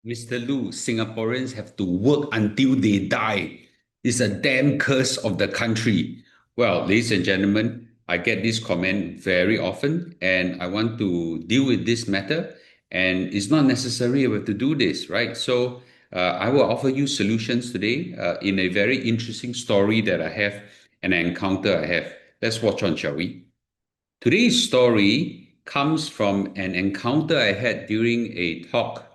Mr. Lu, Singaporeans have to work until they die. It's a damn curse of the country. Well, ladies and gentlemen, I get this comment very often, and I want to deal with this matter. And it's not necessary we have to do this, right? So, I will offer you solutions today in a very interesting story that I have, an encounter I have. Let's watch on, shall we? Today's story comes from an encounter I had during a talk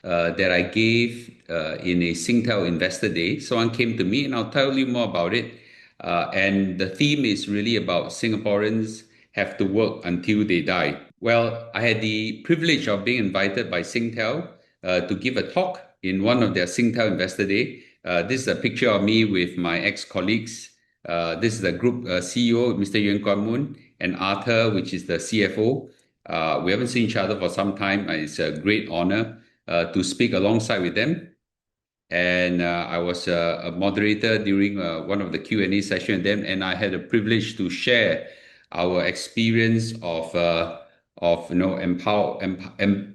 that I gave in a Singtel Investor Day. Someone came to me, and I'll tell you more about it. And the theme is really about Singaporeans have to work until they die. Well, I had the privilege of being invited by Singtel to give a talk in one of their Singtel Investor Day. This is a picture of me with my ex-colleagues. This is the group CEO, Mr. Yuan Kuan Moon, and Arthur, which is the CFO. We haven't seen each other for some time. It's a great honor to speak alongside with them. And I was a moderator during one of the Q&A sessions with them, and I had the privilege to share our experience of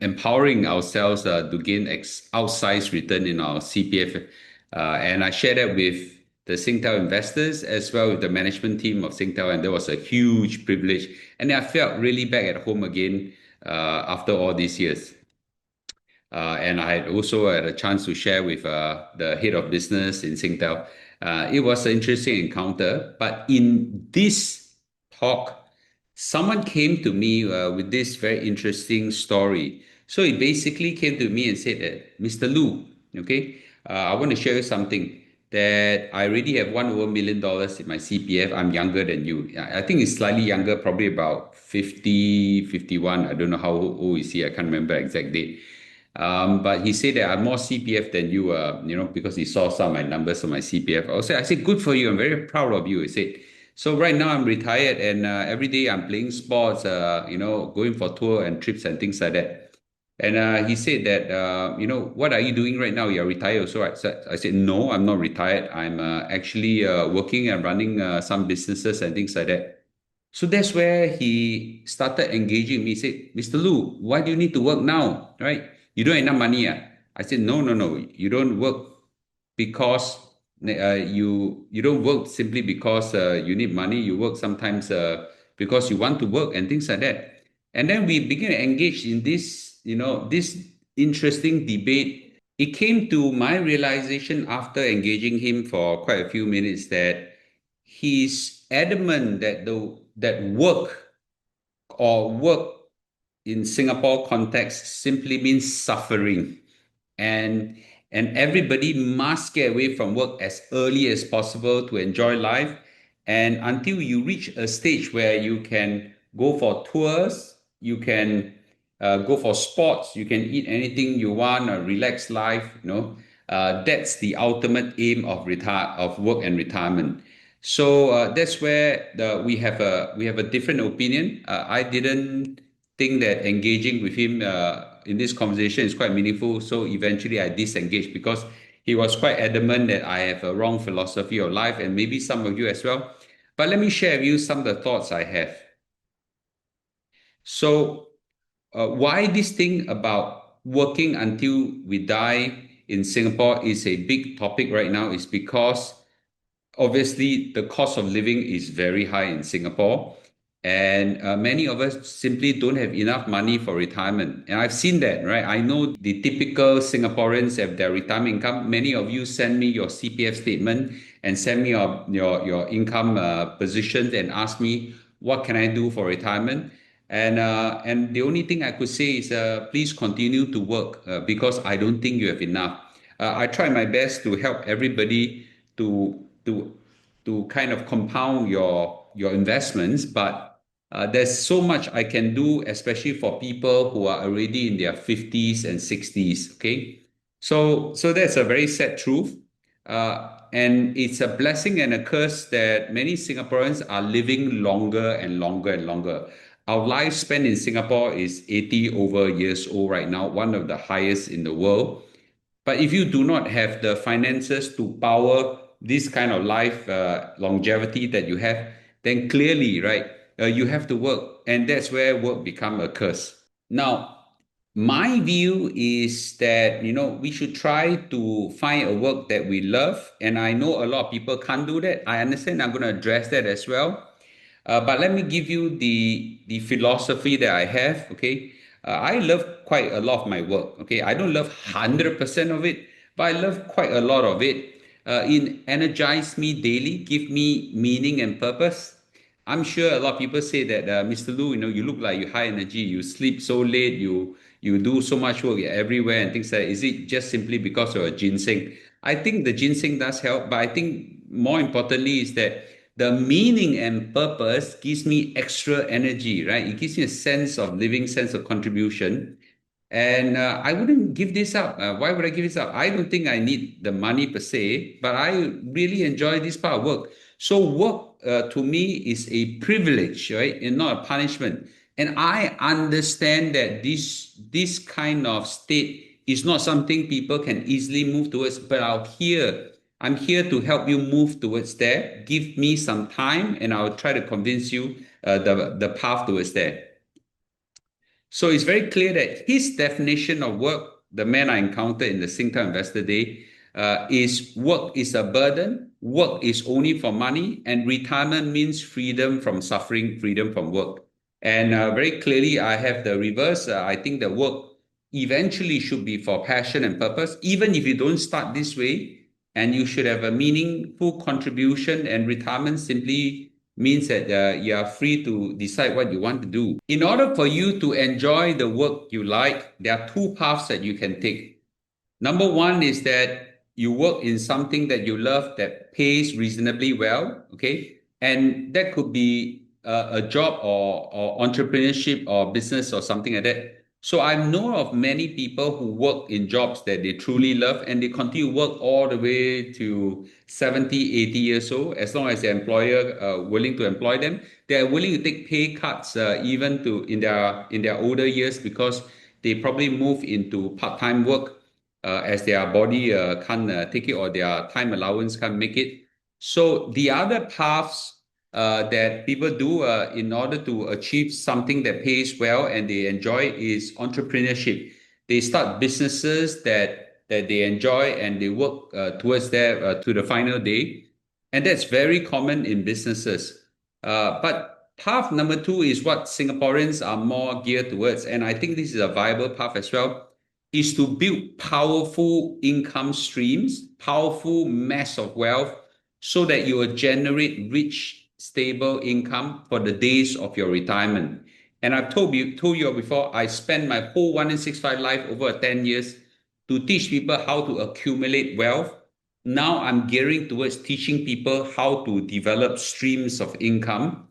empowering ourselves to gain outsized return in our CPF, and I shared that with the Singtel investors as well with the management team of Singtel, and there was a huge privilege, and I felt really back at home again after all these years. And I had also had a chance to share with the head of business in Singtel. It was an interesting encounter, but in this talk, someone came to me with this very interesting story. So he basically came to me and said that, Mr. Lu, okay, I want to share you something that I already have $1 million in my CPF. I'm younger than you. I think he's slightly younger, probably about 50, 51. I don't know how old is he. I can't remember exact date. But he said that I'm more CPF than you, because he saw some of my numbers on my CPF. I said, good for you. I'm very proud of you. He said, so right now I'm retired and every day I'm playing sports, going for tour and trips and things like that. And he said that, what are you doing right now? You're retired also, right? So I said, no, I'm not retired. I'm actually working and running some businesses and things like that. So that's where he started engaging me. He said, Mr. Lu, why do you need to work now? Right? You don't have enough money. Ah? I said, no, no, no. You don't work because you don't work simply because you need money. You work sometimes because you want to work and things like that. And then we began to engage in this interesting debate. It came to my realization after engaging him for quite a few minutes that he's adamant that that work in Singapore context simply means suffering, and everybody must get away from work as early as possible to enjoy life, and until you reach a stage where you can go for tours, you can go for sports, you can eat anything you want, a relaxed life, that's the ultimate aim of work and retirement. So that's where we have a different opinion. I didn't think that engaging with him in this conversation is quite meaningful. So eventually I disengaged because he was quite adamant that I have a wrong philosophy of life, and maybe some of you as well. But let me share with you some of the thoughts I have. So, why this thing about working until we die in Singapore is a big topic right now is because obviously the cost of living is very high in Singapore, and many of us simply don't have enough money for retirement. And I've seen that, right? I know the typical Singaporeans have their retirement income. Many of you send me your CPF statement and send me your income positions and ask me what can I do for retirement. And the only thing I could say is please continue to work because I don't think you have enough. I try my best to help everybody to kind of compound your investments, but there's so much I can do, especially for people who are already in their 50s and 60s. Okay, so that's a very sad truth, and it's a blessing and a curse that many Singaporeans are living longer and longer and longer. Our lifespan in Singapore is 80 over years old right now, one of the highest in the world. But if you do not have the finances to power this kind of life longevity that you have, then clearly, right, you have to work, and that's where work become a curse. Now, My view is that, we should try to find a work that we love. And I know a lot of people can't do that. I understand. I'm going to address that as well. But let me give you the philosophy that I have. Okay, I love quite a lot of my work. Okay, I don't love 100% of it, but I love quite a lot of it. It energizes me daily, give me meaning and purpose. I'm sure a lot of people say that, Mr. Lu, you look like you high energy, you sleep so late, you do so much work everywhere and things like that. Is it just simply because of a ginseng? I think the ginseng does help, but I think more importantly is that the meaning and purpose gives me extra energy, right? It gives me a sense of living, sense of contribution. And I wouldn't give this up. Why would I give this up? I don't think I need the money per se, but I really enjoy this part of work. So work to me is a privilege, right, and not a punishment. And I understand that this kind of state is not something people can easily move towards. But I'm here to help you move towards there. Give me some time, and I'll try to convince you the path towards there. So it's very clear that his definition of work, the man I encountered in the Singtel Investor Day, is work is a burden, work is only for money, and retirement means freedom from suffering, freedom from work. And very clearly, I have the reverse. I think the work eventually should be for passion and purpose, even if you don't start this way, and you should have a meaningful contribution, and retirement simply means that you are free to decide what you want to do. In order for you to enjoy the work you like, there are two paths that you can take. Number one is that you work in something that you love that pays reasonably well, okay? And that could be a job or entrepreneurship or business or something like that. So I know of many people who work in jobs that they truly love and they continue to work all the way to 70, 80 years old, as long as the employer willing to employ them. They are willing to take pay cuts even to in their older years because they probably move into part-time work as their body can't take it or their time allowance can't make it. So the other paths that people do in order to achieve something that pays well and they enjoy is entrepreneurship. They start businesses that they enjoy and they work towards that to the final day. And that's very common in businesses. But path number two is what Singaporeans are more geared towards. And I think this is a viable path as well is to build powerful income streams, powerful mass of wealth, so that you will generate rich, stable income for the days of your retirement. And I've told you before, I spent my whole 1 in 6 5 life over 10 years to teach people how to accumulate wealth. Now I'm gearing towards teaching people how to develop streams of income.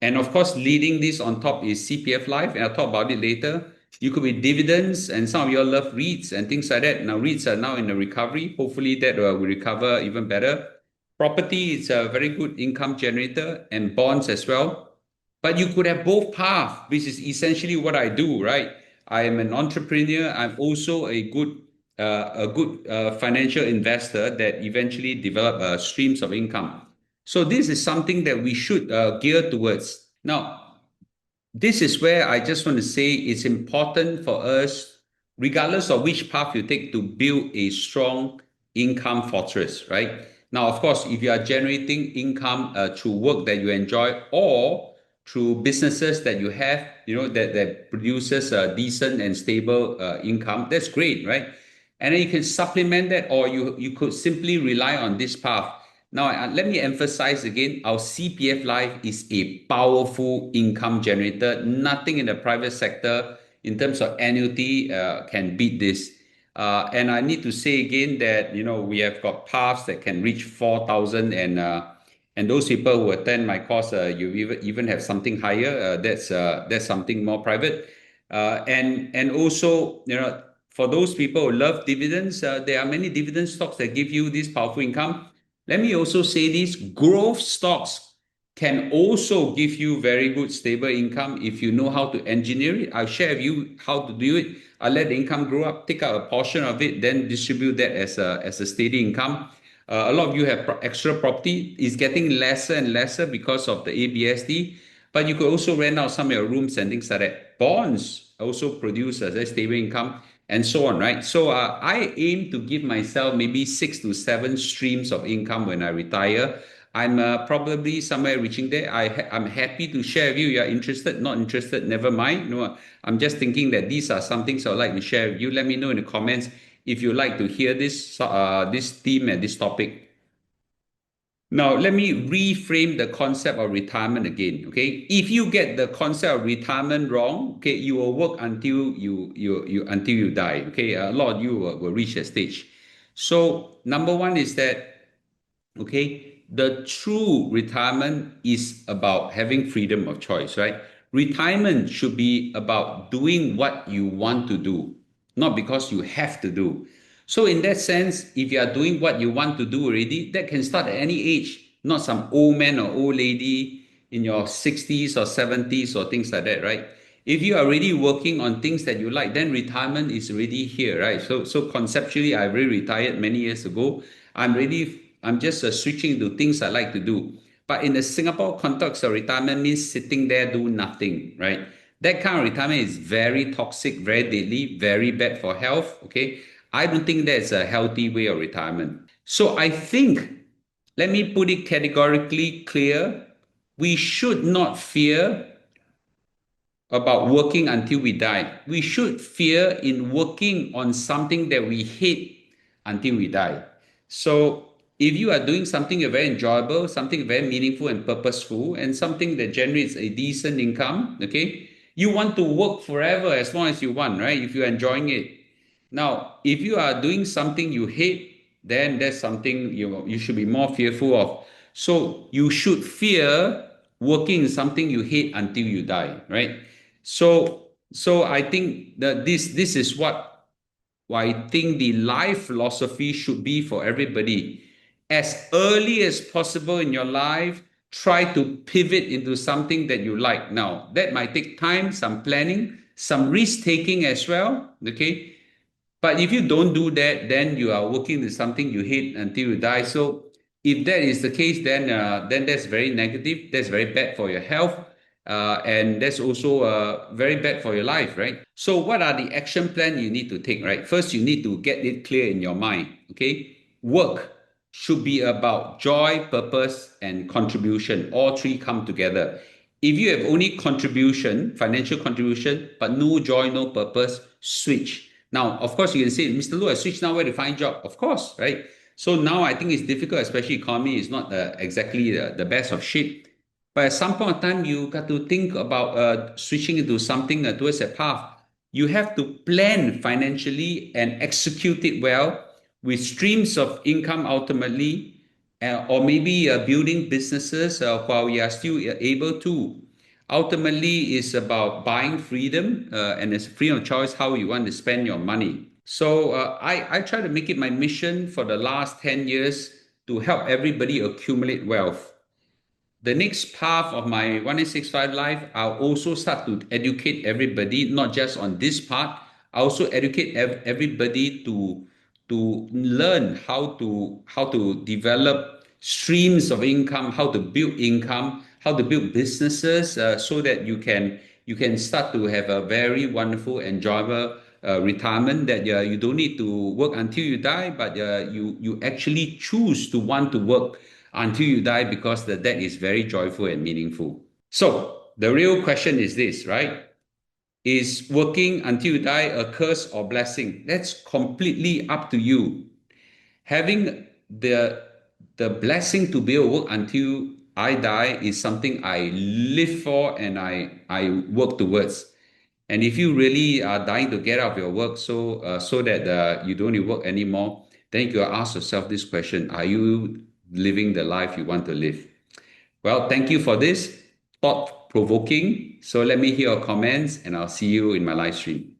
And of course, leading this on top is CPF Life, and I'll talk about it later. You could be dividends, and some of you all love REITs and things like that. Now, REITs are now in a recovery. Hopefully, that will recover even better. Property is a very good income generator, and bonds as well. But you could have both paths, which is essentially what I do, right? I am an entrepreneur. I'm also a good financial investor that eventually develop streams of income. So this is something that we should gear towards. Now, this is where I just want to say it's important for us, regardless of which path you take, to build a strong income fortress, right? Now, of course, if you are generating income through work that you enjoy or through businesses that you have, that produces a decent and stable income, that's great, right? And then you can supplement that, or you could simply rely on this path. Now, let me emphasize again, our CPF Life is a powerful income generator. Nothing in the private sector in terms of annuity can beat this. And I need to say again that, we have got paths that can reach 4,000 and those people who attend my course, you even have something higher. That's something more private. And also, for those people who love dividends, there are many dividend stocks that give you this powerful income. Let me also say this, growth stocks can also give you very good stable income if you know how to engineer it. I'll share with you how to do it. I'll let the income grow up, take out a portion of it, then distribute that as a steady income. A lot of you have extra property. It's getting lesser and lesser because of the ABSD, but you could also rent out some of your rooms and things like that. Bonds. also produce a stable income, and so on, right? So I aim to give myself maybe 6 to 7 streams of income when I retire. I'm probably somewhere reaching there. I'm happy to share with you. You're interested, not interested, never mind. No, I'm just thinking that these are some things I'd like to share with you. Let me know in the comments if you like to hear this theme and this topic. Now, let me reframe the concept of retirement again. Okay, if you get the concept of retirement wrong, okay, you will work until until you die. Okay, a lot of you will reach that stage. So, number one is that, okay, the true retirement is about having freedom of choice, right? Retirement should be about doing what you want to do, not because you have to do. So in that sense, if you are doing what you want to do already, that can start at any age, not some old man or old lady in your 60s or 70s or things like that, right? If you are already working on things that you like, then retirement is already here, right? So conceptually, I already retired many years ago. I'm just switching to things I like to do. But in the Singapore context of retirement means sitting there, do nothing, right? That kind of retirement is very toxic, very deadly, very bad for health. Okay. I don't think that's a healthy way of retirement. So I think, let me put it categorically clear, we should not fear about working until we die. We should fear in working on something that we hate until we die. So if you are doing something very enjoyable, something very meaningful and purposeful, and something that generates a decent income, okay, you want to work forever as long as you want, right? If you're enjoying it. Now, if you are doing something you hate, then that's something you should be more fearful of. So you should fear working in something you hate until you die, right? So I think that this is what I think the life philosophy should be for everybody. As early as possible in your life, try to pivot into something that you like. Now, that might take time, some planning, some risk taking as well. Okay. But if you don't do that, then you are working with something you hate until you die. So if that is the case, then that's very negative. That's very bad for your health, and that's also very bad for your life, right? So what are the action plan you need to take, right? First, you need to get it clear in your mind. Okay, work should be about joy, purpose, and contribution. All three come together. If you have only contribution, financial contribution, but no joy, no purpose, switch. Now, of course, you can say, Mr. Lu, I switch now where to find job. Of course, right? So now I think it's difficult, especially economy is not exactly the best of shape. But at some point of time, you got to think about switching into something towards a path. You have to plan financially and execute it well with streams of income ultimately, or maybe building businesses while you are still able to. Ultimately, it's about buying freedom and it's freedom of choice how you want to spend your money. So I try to make it my mission for the last 10 years to help everybody accumulate wealth. The next path of my 1865 life, I'll also start to educate everybody, not just on this part. I also educate everybody to learn how to develop streams of income, how to build income, how to build businesses, so that you can start to have a very wonderful, enjoyable retirement that you don't need to work until you die, but you actually choose to want to work until you die because that is very joyful and meaningful. So the real question is this, right? Is working until you die a curse or blessing? That's completely up to you. Having the blessing to be able to work until I die is something I live for and I work towards. And if you really are dying to get out of your work so that you don't need work anymore, then you ask yourself this question: are you living the life you want to live? Well, thank you for this thought provoking. So let me hear your comments, and I'll see you in my live stream.